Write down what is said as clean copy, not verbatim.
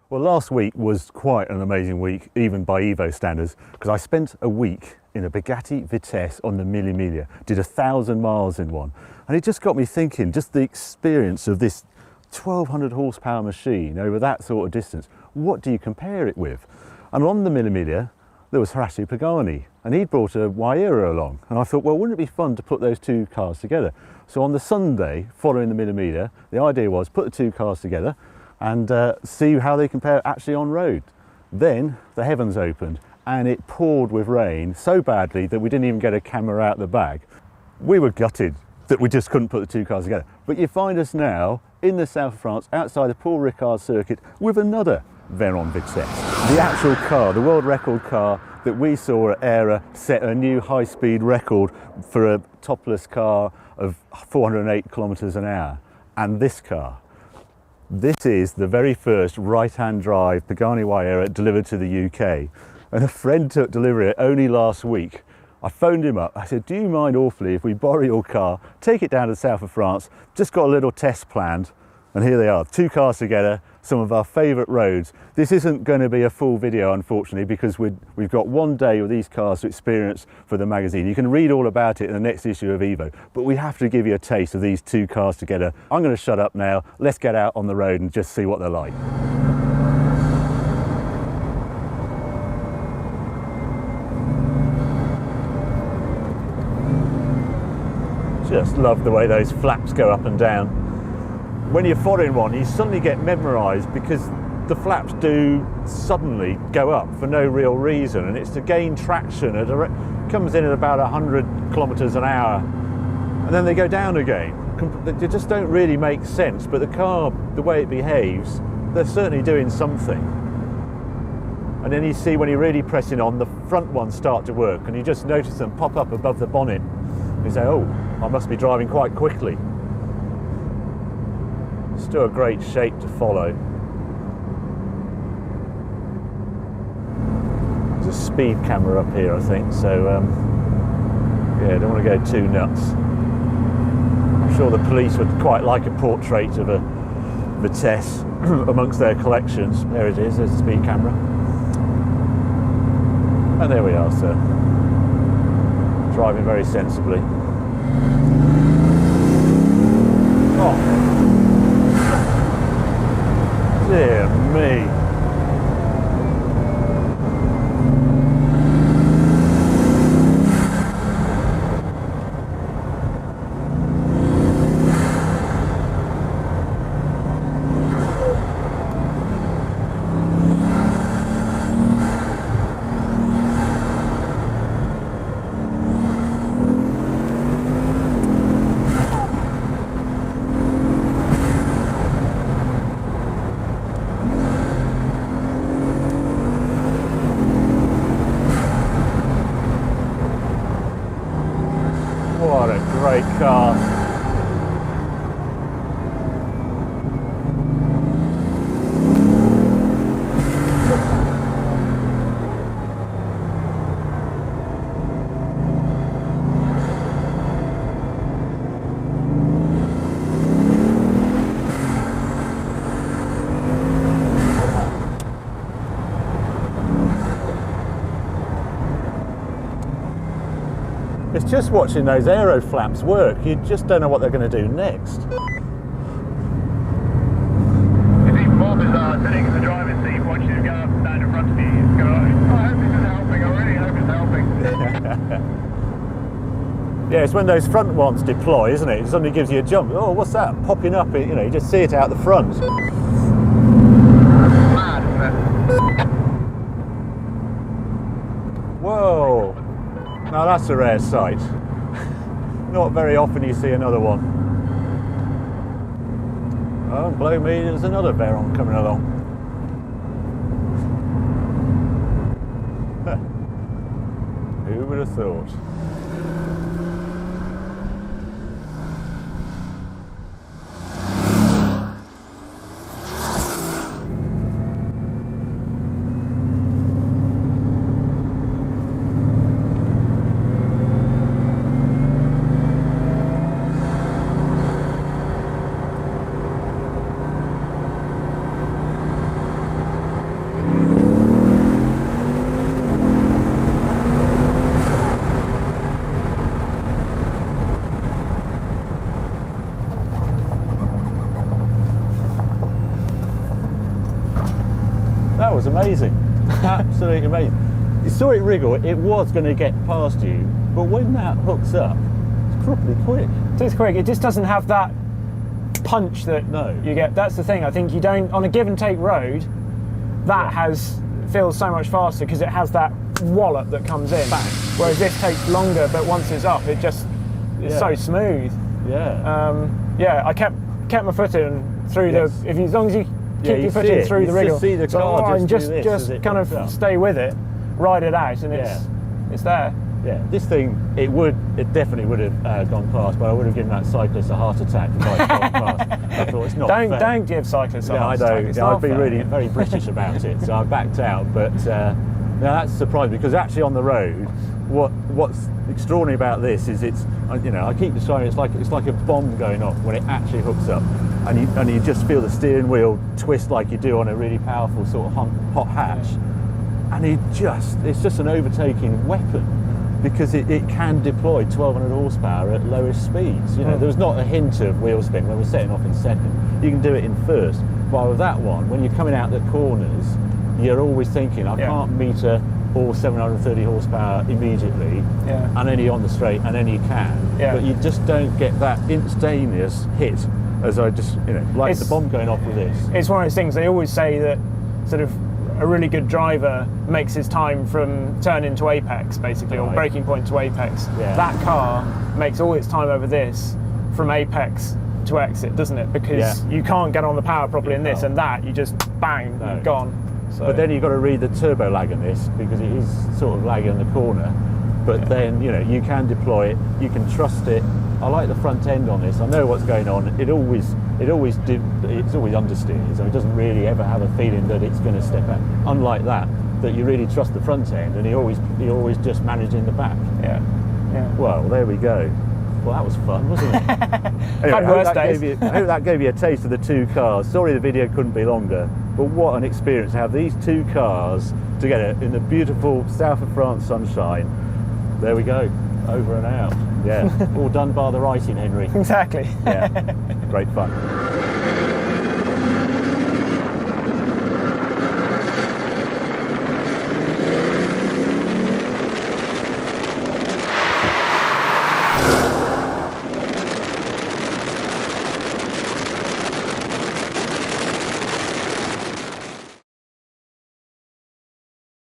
Well, last week was quite an amazing week, even by Evo standards, because I spent a week in a Bugatti Vitesse on the Mille Miglia, did 1,000 miles in one. And it just got me thinking, just the experience of this 1,200 horsepower machine over that sort of distance, what do you compare it with? And on the Mille Miglia, there was Pagani, and he'd brought a Huayra along. And I thought, well, wouldn't it be fun to put those two cars together? So on the Sunday following the Mille Miglia, the idea was put the two cars together and see how they compare actually on road. Then the heavens opened and it poured with rain so badly that we didn't even get a camera out the bag. We were gutted that we just couldn't put the two cars together. But you find us now in the south of France, outside the Paul Ricard circuit, with another Veyron Vitesse. The actual car, the world record car that we saw at Huayra, set a new high-speed record for a topless car of 408 kilometers an hour. And this car, this is the very first right-hand drive Pagani Huayra delivered to the UK. And a friend took delivery only last week. I phoned him up. I said, do you mind awfully if we borrow your car, take it down to the south of France, just got a little test planned. And here they are, two cars together, some of our favourite roads. This isn't going to be a full video, unfortunately, because we've got one day with these cars to experience for the magazine. You can read all about it in the next issue of Evo, but we have to give you a taste of these two cars together. I'm going to shut up now. Let's get out on the road and just see what they're like. Just love the way those flaps go up and down. When you're following one, you suddenly get mesmerised because the flaps do suddenly go up for no real reason, and it's to gain traction. It comes in at about 100 kilometres an hour, and then they go down again. They just don't really make sense, but the car, the way it behaves, they're certainly doing something. And then you see when you're really pressing on, the front ones start to work, and you just notice them pop up above the bonnet. You say, oh, I must be driving quite quickly. Still a great shape to follow. There's a speed camera up here, I think, so yeah, don't want to go too nuts. I'm sure the police would quite like a portrait of a Vitesse amongst their collections. There it is, there's the speed camera. And there we are, sir. Driving very sensibly. Oh. Dear me. What a great car. It's just watching those aero flaps work. You just don't know what they're going to do next. It's even more bizarre sitting in the driver's seat watching him go up and down in front of you. It's going, I hope this is helping. I really hope it's helping. Yeah, it's when those front ones deploy, isn't it? It suddenly gives you a jump. Oh, what's that? Popping up, you know, you just see it out the front. Mad, isn't it? Whoa. Now that's a rare sight. Not very often you see another one. Oh, blow me, there's another Veyron coming along. Who would have thought? was amazing. Absolutely amazing. You saw it wriggle, it was going to get past you, but when that hooks up, it's properly quick. It is quick. It just doesn't have that punch that you get. That's the thing. I think you don't, on a give and take road, that feels so much faster because it has that wallop that comes in. Bang. Whereas this takes longer, but once it's up, it's so smooth. Yeah. I kept my foot in through the. As long as you keep your foot in through the wriggle, see the car and just kind of stay with it, ride it out, and it's there. Yeah, this thing, it definitely would have gone past, but I would have given that cyclist a heart attack if I'd gone past. I thought it's not fair. Don't give cyclists a heart attack. Yeah, I'd be really very British about it, so I backed out. But no, that's surprising because actually on the road, what's extraordinary about this is it's, I keep describing it's like a bomb going off when it actually hooks up, and you just feel the steering wheel twist like you do on a really powerful sort of hot hatch, and it's just an overtaking weapon. Because it can deploy 1200 horsepower at lowest speeds. There was not a hint of wheel spin when we're setting off in second. You can do it in first. While with that one, when you're coming out the corners, you're always thinking, I can't meter all 730 horsepower immediately, and then you're on the straight, and then you can. But you just don't get that instantaneous hit, as I just, like the bomb going off with this. It's one of those things, they always say that sort of a really good driver makes his time from turn into apex, basically, or breaking point to apex. That car makes all its time over this from apex to exit, doesn't it? Because you can't get on the power properly in this, and that you just bang, gone. So. But then you've got to read the turbo lag in this because it is sort of lagging in the corner. But then you can deploy it, you can trust it. I like the front end on this. I know what's going on. It's always understeer, so it doesn't really ever have a feeling that it's going to step out. Unlike that you really trust the front end, and he always just managing the back. Yeah. Well, there we go. Well, that was fun, wasn't it? Anyway, I hope that gave you a taste of the two cars. Sorry the video couldn't be longer, but what an experience to have these two cars together in the beautiful south of France sunshine. There we go, over and out. Yeah, all done by the writing, Henry. Exactly. Yeah, great fun.